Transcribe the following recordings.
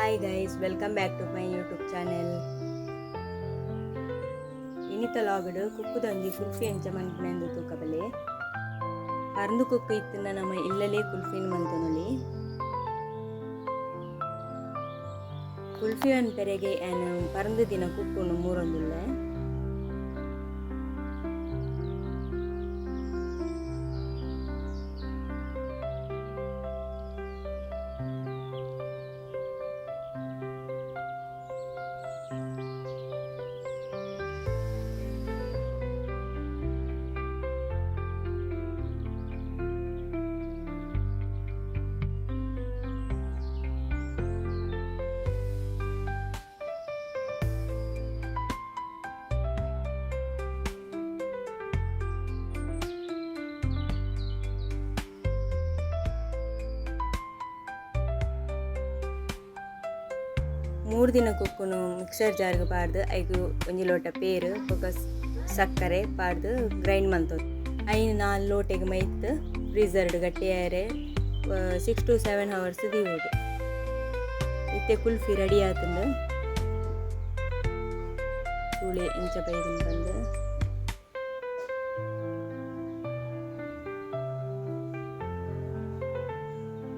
Hi guys, welcome back to my YouTube channel. Inita logadu kukkudanji kulfi enchamantinendu tukabale. Parandu kukku ittunna nama illale kulfin mantanuli. Kulfi an perege an parandu dina kukkunu moorondulle. ಮೂರು ದಿನ ಕುಕ್ಕುನು mixer ಜಾರ್ಗೆ ಪಾಡ್ದು ಐದು ಒಂಜಿ ಲೋಟ ಪೇರು ಬೊಕ ಸಕ್ಕರೆ ಪಾಡ್ದು grind ಮಂತೋದು ಐನು 4 ಲೋಟೆಗೆ ಮೈತ್ ಫ್ರೀಝರ್ಡ್ ಗಟ್ಟಿಯಾರೆ 6 to 7 hours ದೀವೋಡು ಇತ್ತೆ ಕುಲ್ಫಿ ರೆಡಿ ಆತಂದು ತೂಳೆ ಇಂಚ ಬೈದಿನ ಬಂದು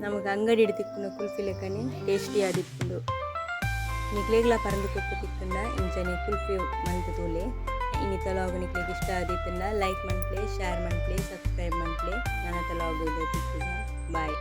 ನಮಗೆ ಅಂಗಡಿ ತಿಕ್ಕುನ ಕುಲ್ಫಿ ಲೆಕ್ಕನೆ ಟೇಸ್ಟಿ ಆದಿತ್ತು ನಿಕ್ಲೆಗ್ಲ ಪರಂದು ಕುಕ್ಕು ತಿಕ್ಕಂಡ ಇಂಚನೆ ಕುಲ್ಫಿ ಮಂತ್ ತೂಲೆ ಇನ್ನಿತ ಲಾಗ್ ನಿಕ್ಲೆಗ್ ಇಷ್ಟ ಆದಿತ್ತಂಡ ಲೈಕ್ ಮನ್ಪ್ಲೆ ಶೇರ್ ಮನ್ಪ್ಲೆ ಸಬ್ಸ್ಕ್ರೈಬ್ ಮನ್ಪ್ಲೆ ನನ್ನ ಲಾಗ್ ತಿಕ್ಕಿದ ಬಾಯ್.